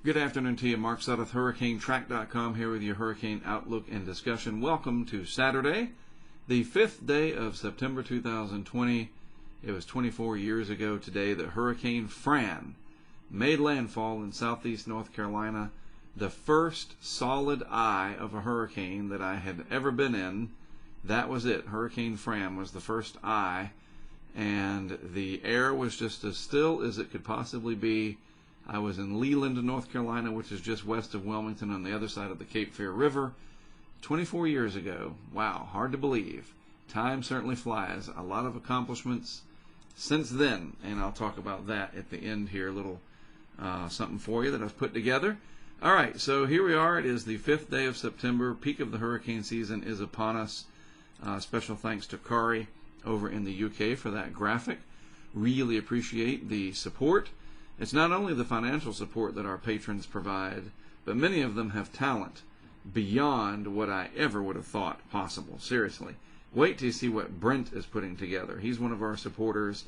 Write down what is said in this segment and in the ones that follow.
Good afternoon to you. Mark Sudduth, HurricaneTrack.com, here with your hurricane outlook and discussion. Welcome to Saturday, the 5th day of September 2020. It was 24 years ago today that Hurricane Fran made landfall in southeast North Carolina, the first solid eye of a hurricane that I had ever been in. That was it. Hurricane Fran was the first eye, and the air was just as still as it could possibly be. I was in Leland, North Carolina, which is just west of Wilmington on the other side of the Cape Fear River, 24 years ago. Wow, hard to believe. Time certainly flies. A lot of accomplishments since then, and I'll talk about that at the end here, a little something for you that I've put together. All right, so here we are. It is the 5th day of September. Peak of the hurricane season is upon us. Special thanks to Kari over in the UK for that graphic. Really appreciate the support. It's not only the financial support that our patrons provide, but many of them have talent beyond what I ever would have thought possible. Seriously. Wait till you see what Brent is putting together. He's one of our supporters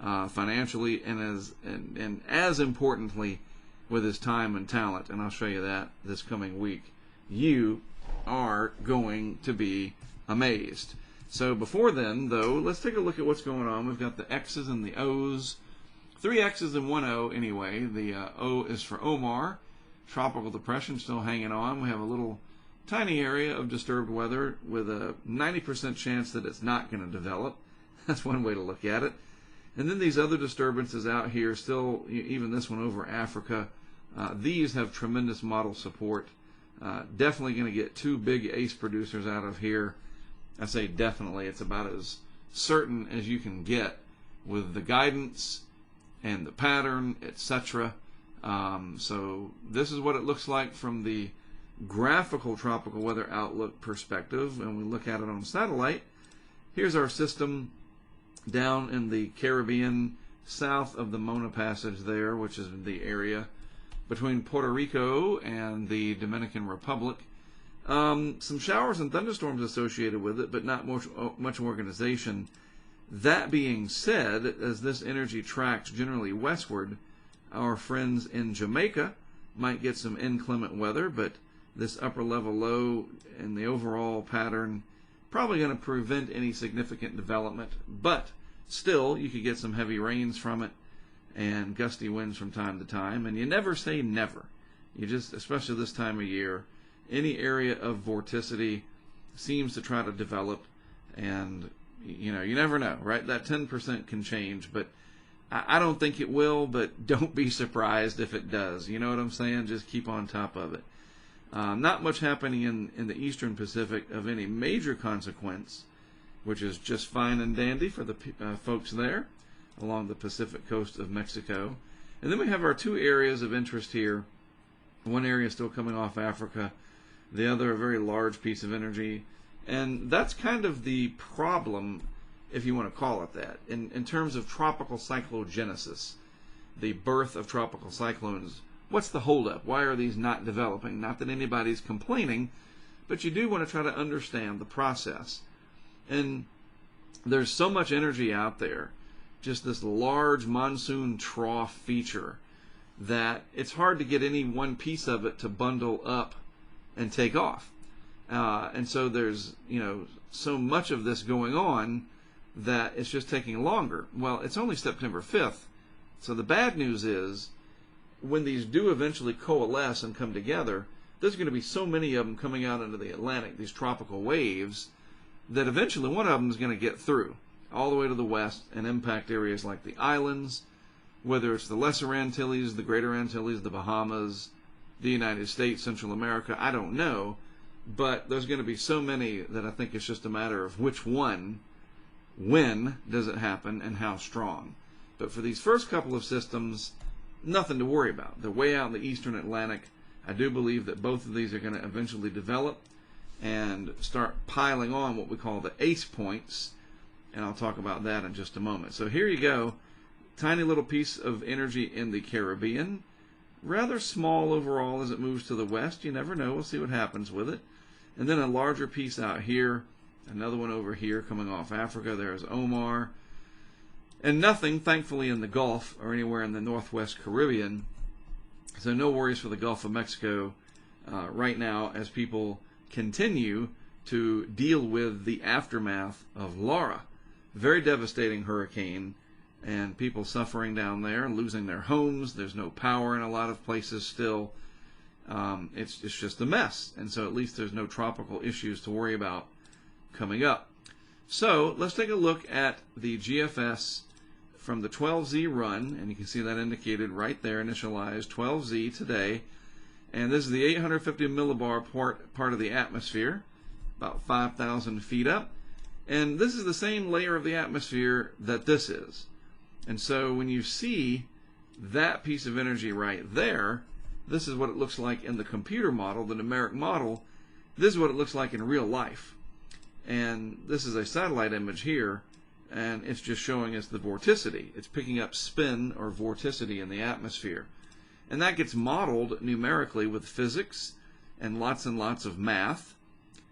financially and as importantly with his time and talent, and I'll show you that this coming week. You are going to be amazed. So before then, though, let's take a look at what's going on. We've got the X's and the O's. 3 X's and 1 O anyway. The O is for Omar. Tropical depression still hanging on. We have a little tiny area of disturbed weather with a 90% chance that it's not going to develop. That's one way to look at it. And then these other disturbances out here, still, even this one over Africa, these have tremendous model support. Definitely going to get 2 big ace producers out of here. I say definitely. It's about as certain as you can get with the guidance and the pattern, etc. So this is what it looks like from the graphical tropical weather outlook perspective, and we look at it on satellite. Here's our system down in the Caribbean, south of the Mona Passage there, which is the area between Puerto Rico and the Dominican Republic. Some showers and thunderstorms associated with it, but not much organization. That being said, as this energy tracks generally westward, our friends in Jamaica might get some inclement weather, but this upper level low and the overall pattern probably going to prevent any significant development, but still you could get some heavy rains from it and gusty winds from time to time, and you never say never. You just, especially this time of year, any area of vorticity seems to try to develop, and you know, you never know, right? That 10% can change, but I don't think it will, but don't be surprised if it does. You know what I'm saying? Just keep on top of it. Not much happening in the eastern Pacific of any major consequence, which is just fine and dandy for the folks there along the Pacific coast of Mexico. And then we have our 2 areas of interest here. One area still coming off Africa, the other a very large piece of energy. And that's kind of the problem, if you want to call it that, in terms of tropical cyclogenesis, the birth of tropical cyclones. What's the holdup? Why are these not developing? Not that anybody's complaining, but you do want to try to understand the process. And there's so much energy out there, just this large monsoon trough feature, that it's hard to get any one piece of it to bundle up and take off. And so there's, so much of this going on that it's just taking longer. Well, it's only September 5th. So the bad news is when these do eventually coalesce and come together, there's going to be so many of them coming out into the Atlantic, these tropical waves, that eventually one of them is going to get through all the way to the west and impact areas like the islands, whether it's the Lesser Antilles, the Greater Antilles, the Bahamas, the United States, Central America, I don't know. But there's going to be so many that I think it's just a matter of which one, when does it happen, and how strong. But for these first couple of systems, nothing to worry about. They're way out in the eastern Atlantic. I do believe that both of these are going to eventually develop and start piling on what we call the ace points, and I'll talk about that in just a moment. So here you go. Tiny little piece of energy in the Caribbean. Rather small overall as it moves to the west. You never know. We'll see what happens with it. And then a larger piece out here. Another one over here coming off Africa. There's Omar. And nothing, thankfully, in the Gulf or anywhere in the northwest Caribbean. So no worries for the Gulf of Mexico right now as people continue to deal with the aftermath of Laura. Very devastating hurricane, and people suffering down there, losing their homes. There's no power in a lot of places still. It's just a mess. And so at least there's no tropical issues to worry about coming up. So let's take a look at the GFS from the 12Z run, and you can see that indicated right there, initialized 12Z today. And this is the 850 millibar part of the atmosphere, about 5,000 feet up. And this is the same layer of the atmosphere that this is. And so when you see that piece of energy right there, this is what it looks like in the computer model, the numeric model. This is what it looks like in real life. And this is a satellite image here, and it's just showing us the vorticity. It's picking up spin or vorticity in the atmosphere. And that gets modeled numerically with physics and lots of math,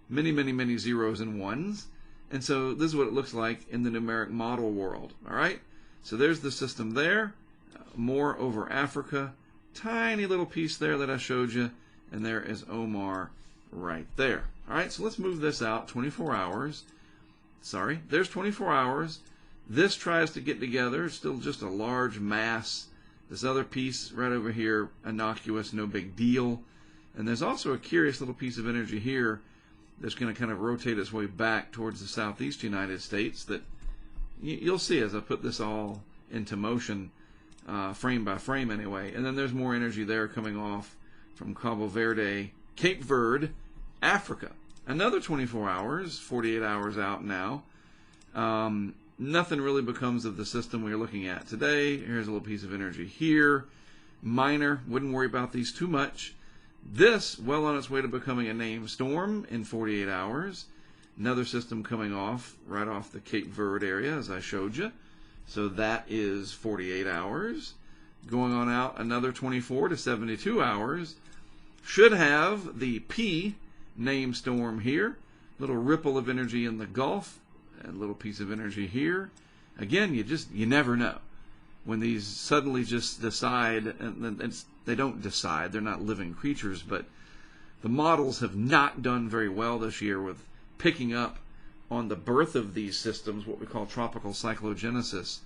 many zeros and ones. And so this is what it looks like in the numeric model world. All right? So there's the system there, more over Africa, tiny little piece there that I showed you, and there is Omar right there. All right, so let's move this out 24 hours. Sorry, there's 24 hours. This tries to get together. It's still just a large mass. This other piece right over here, innocuous, no big deal. And there's also a curious little piece of energy here that's going to kind of rotate its way back towards the southeast United States that you'll see as I put this all into motion, frame by frame anyway. And then there's more energy there coming off from Cabo Verde, Cape Verde, Africa. Another 24 hours, 48 hours out now. Nothing really becomes of the system we're looking at today. Here's a little piece of energy here. Minor, wouldn't worry about these too much. This, well on its way to becoming a named storm in 48 hours. Another system coming off, right off the Cape Verde area, as I showed you. So that is 48 hours. Going on out another 24 to 72 hours. Should have the P named storm here. Little ripple of energy in the Gulf. A little piece of energy here. Again, you never know. When these suddenly just decide, and they don't decide, they're not living creatures, but the models have not done very well this year with picking up on the birth of these systems, what we call tropical cyclogenesis.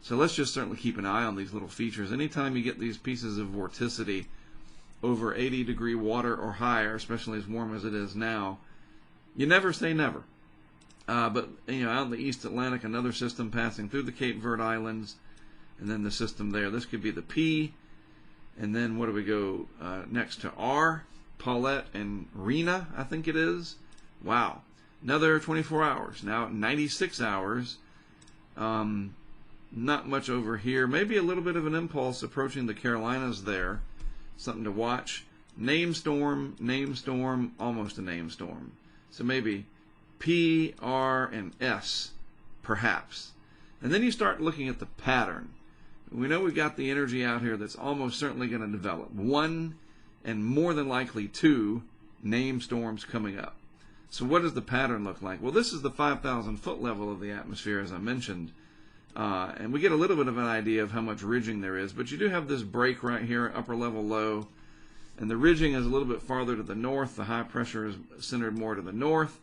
So let's just certainly keep an eye on these little features. Anytime you get these pieces of vorticity over 80-degree water or higher, especially as warm as it is now, you never say never. But out in the East Atlantic, another system passing through the Cape Verde Islands, and then the system there. This could be the P, and then what do we go next to R? Paulette and Rena, I think it is. Wow. Another 24 hours. Now 96 hours. Not much over here. Maybe a little bit of an impulse approaching the Carolinas there. Something to watch. Name storm, almost a name storm. So maybe P, R, and S, perhaps. And then you start looking at the pattern. We know we've got the energy out here that's almost certainly going to develop. One, and more than likely two, name storms coming up. So what does the pattern look like? Well, this is the 5,000 foot level of the atmosphere, as I mentioned. And we get a little bit of an idea of how much ridging there is. But you do have this break right here, upper level low. And the ridging is a little bit farther to the north. The high pressure is centered more to the north.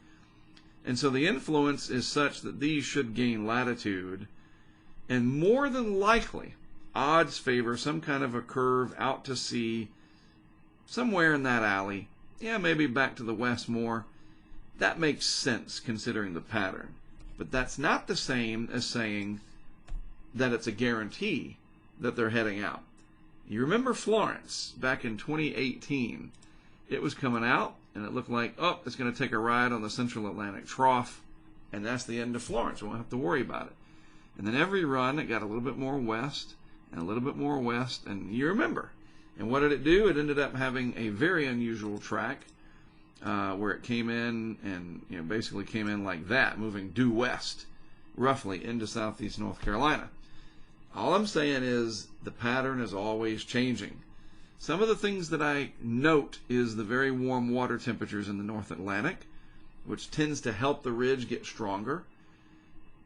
And so the influence is such that these should gain latitude. And more than likely, odds favor some kind of a curve out to sea, somewhere in that alley. Yeah, maybe back to the west more. That makes sense considering the pattern. But that's not the same as saying that it's a guarantee that they're heading out. You remember Florence back in 2018. It was coming out, and it looked like, oh, it's going to take a ride on the Central Atlantic Trough, and that's the end of Florence. We won't have to worry about it. And then every run, it got a little bit more west, and a little bit more west, and you remember. And what did it do? It ended up having a very unusual track where it came in and basically came in like that, moving due west, roughly into southeast North Carolina. All I'm saying is the pattern is always changing. Some of the things that I note is the very warm water temperatures in the North Atlantic, which tends to help the ridge get stronger.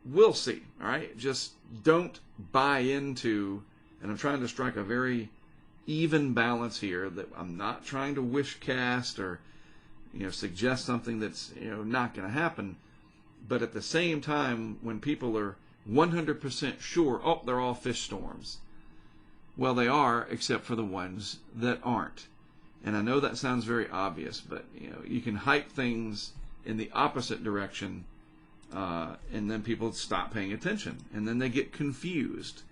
We'll see, all right? Just don't buy into, and I'm trying to strike a very even balance here. That I'm not trying to wish cast or suggest something that's not going to happen. But at the same time, when people are 100% sure, oh, they're all fish storms. Well, they are, except for the ones that aren't. And I know that sounds very obvious, but you can hype things in the opposite direction, and then people stop paying attention, and then they get confused,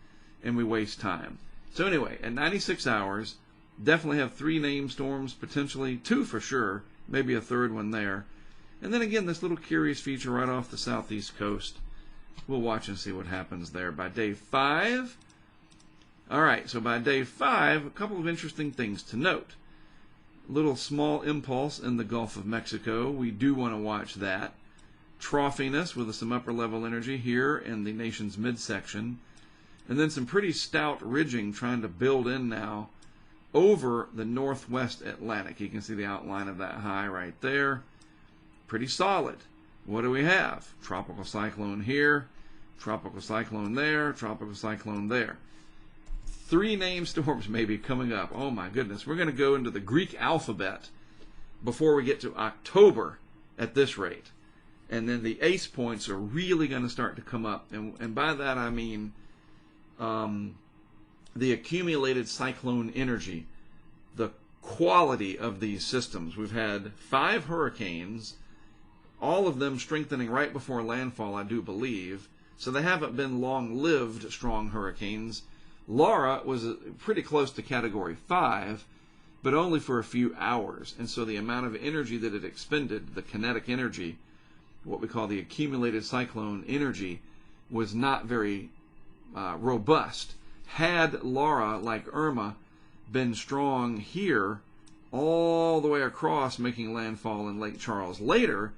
and we waste time. So anyway, at 96 hours, definitely have 3 named storms, potentially 2 for sure, maybe a third one there. And then again, this little curious feature right off the southeast coast. We'll watch and see what happens there by day 5. All right, so by day 5, a couple of interesting things to note. Little small impulse in the Gulf of Mexico. We do want to watch that. Troughiness with some upper level energy here in the nation's midsection. And then some pretty stout ridging trying to build in now over the northwest Atlantic. You can see the outline of that high right there. Pretty solid. What do we have? Tropical cyclone here, tropical cyclone there, tropical cyclone there. 3 named storms maybe coming up. Oh my goodness. We're going to go into the Greek alphabet before we get to October at this rate. And then the ace points are really going to start to come up. And by that I mean the accumulated cyclone energy, the quality of these systems. We've had 5 hurricanes, all of them strengthening right before landfall, I do believe. So they haven't been long-lived strong hurricanes. Laura was pretty close to Category 5, but only for a few hours. And so the amount of energy that it expended, the kinetic energy, what we call the accumulated cyclone energy, was not very robust. Had Laura, like Irma, been strong here all the way across, making landfall in Lake Charles later,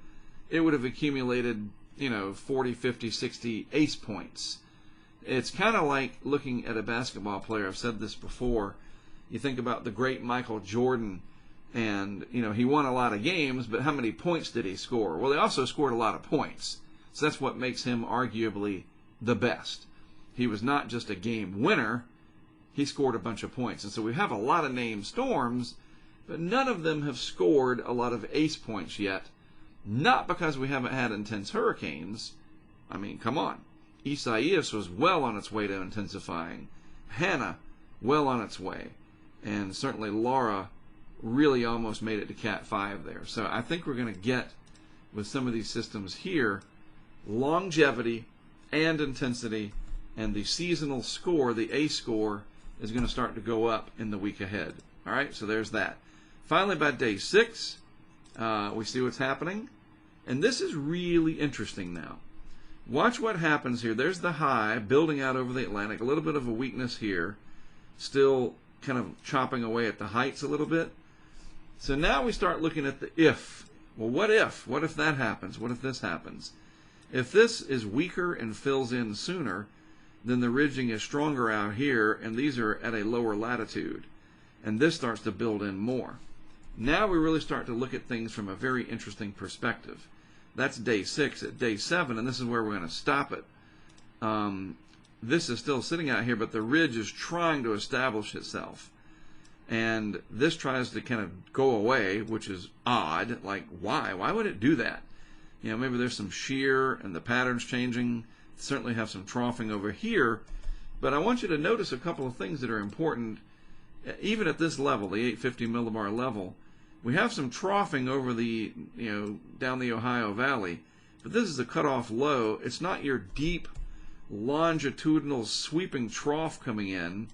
it would have accumulated 40, 50, 60 ace points. It's kind of like looking at a basketball player. I've said this before. You think about the great Michael Jordan, and he won a lot of games, but how many points did he score? Well, he also scored a lot of points. So that's what makes him arguably the best. He was not just a game winner, he scored a bunch of points. And so we have a lot of named storms, but none of them have scored a lot of ace points yet. Not because we haven't had intense hurricanes. I mean, come on. Isaias was well on its way to intensifying. Hannah, well on its way. And certainly Laura really almost made it to Cat 5 there. So I think we're going to get, with some of these systems here, longevity and intensity, and the seasonal score, the A score, is going to start to go up in the week ahead. All right, so there's that. Finally, by day 6, we see what's happening. And this is really interesting now. Watch what happens here. There's the high building out over the Atlantic. A little bit of a weakness here. Still kind of chopping away at the heights a little bit. So now we start looking at the if. Well, what if? What if that happens? What if this happens? If this is weaker and fills in sooner, then the ridging is stronger out here, and these are at a lower latitude. And this starts to build in more. Now we really start to look at things from a very interesting perspective. That's day 6. At day 7, and this is where we're going to stop it, this is still sitting out here, but the ridge is trying to establish itself. And this tries to kind of go away, which is odd. Like, why? Why would it do that? Maybe there's some shear and the pattern's changing. Certainly have some troughing over here. But I want you to notice a couple of things that are important. Even at this level, the 850 millibar level, we have some troughing over the, down the Ohio Valley. But this is a cutoff low. It's not your deep, longitudinal, sweeping trough coming in.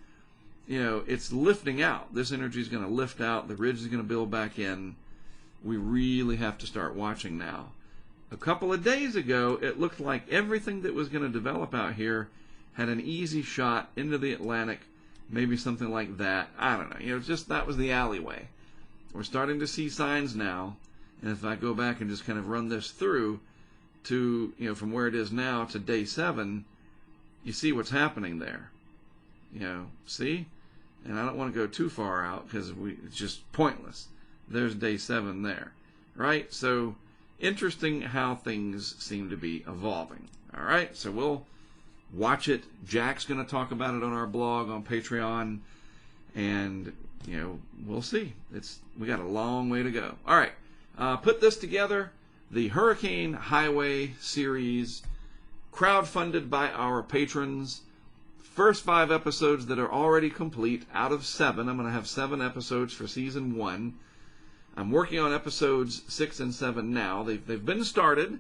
It's lifting out. This energy is going to lift out. The ridge is going to build back in. We really have to start watching now. A couple of days ago, it looked like everything that was going to develop out here had an easy shot into the Atlantic, maybe something like that. I don't know. Just that was the alleyway. We're starting to see signs now, and if I go back and just kind of run this through to, from where it is now to day 7, you see what's happening there. See? And I don't want to go too far out because it's just pointless. There's day 7 there, right? So interesting how things seem to be evolving. All right, so we'll watch it. Jack's going to talk about it on our blog, on Patreon. And, we'll see. We got a long way to go. All right. Put this together, the Hurricane Highway series, crowdfunded by our patrons. First 5 episodes that are already complete out of 7. I'm going to have 7 episodes for season 1. I'm working on episodes 6 and 7 now. They've been started,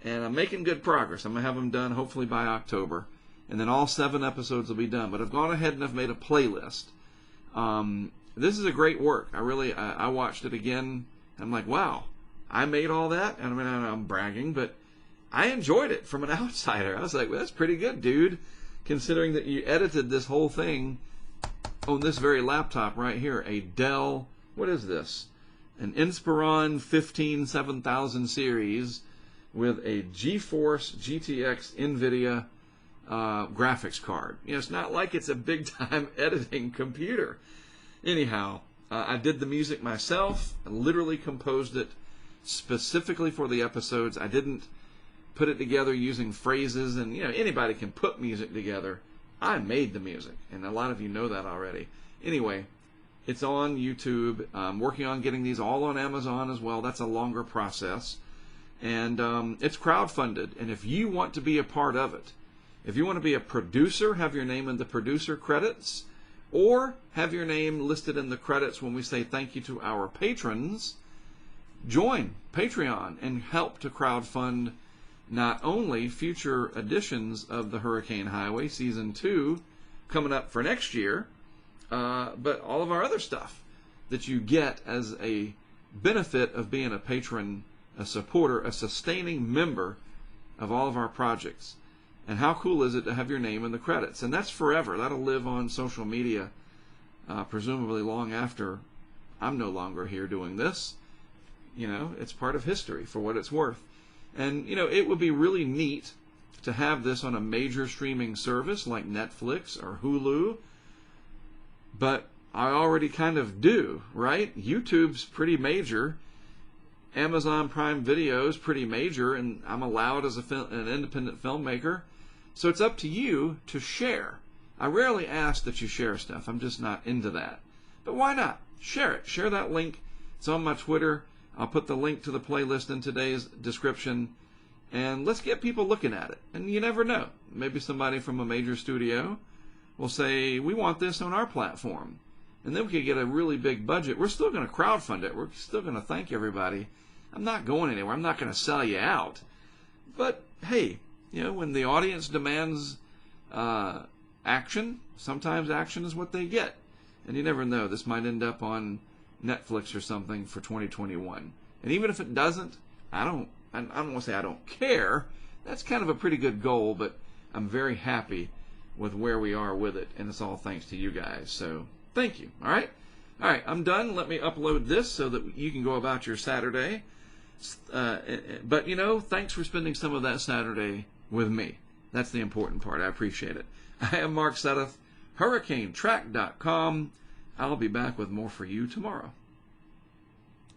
and I'm making good progress. I'm going to have them done hopefully by October. And then all 7 episodes will be done. But I've gone ahead and I've made a playlist. This is a great work. I watched it again. I'm like, wow, I made all that? And I'm bragging, but I enjoyed it from an outsider. I was like, well, that's pretty good, dude, considering that you edited this whole thing on this very laptop right here. A Dell, what is this? An Inspiron 7000 series with a GeForce GTX NVIDIA graphics card. It's not like it's a big-time editing computer. Anyhow, I did the music myself. I literally composed it specifically for the episodes. I didn't put it together using phrases, and anybody can put music together. I made the music, and a lot of you know that already. Anyway, it's on YouTube. I'm working on getting these all on Amazon as well. That's a longer process. And it's crowdfunded. And if you want to be a part of it, if you want to be a producer, have your name in the producer credits, or have your name listed in the credits when we say thank you to our patrons, join Patreon and help to crowdfund not only future editions of the Hurricane Highway Season 2 coming up for next year, but all of our other stuff that you get as a benefit of being a patron, a supporter, a sustaining member of all of our projects. And how cool is it to have your name in the credits? And that's forever. That'll live on social media, presumably long after I'm no longer here doing this. It's part of history for what it's worth. And, it would be really neat to have this on a major streaming service like Netflix or Hulu. But I already kind of do, right? YouTube's pretty major. Amazon Prime Video is pretty major, and I'm allowed as an independent filmmaker. So it's up to you to share. I rarely ask that you share stuff. I'm just not into that. But why not? Share it. Share that link. It's on my Twitter. I'll put the link to the playlist in today's description. And let's get people looking at it. And you never know. Maybe somebody from a major studio will say, we want this on our platform. And then we could get a really big budget. We're still going to crowdfund it. We're still going to thank everybody. I'm not going anywhere. I'm not going to sell you out. But, hey, when the audience demands action, sometimes action is what they get. And you never know. This might end up on Netflix or something for 2021. And even if it doesn't, I don't want to say I don't care. That's kind of a pretty good goal, but I'm very happy with where we are with it, and it's all thanks to you guys. So thank you. All right, I'm done. Let me upload this so that you can go about your Saturday. But thanks for spending some of that Saturday with me. That's the important part. I appreciate it. I am Mark Sept, HurricaneTrack.com. I'll be back with more for you tomorrow.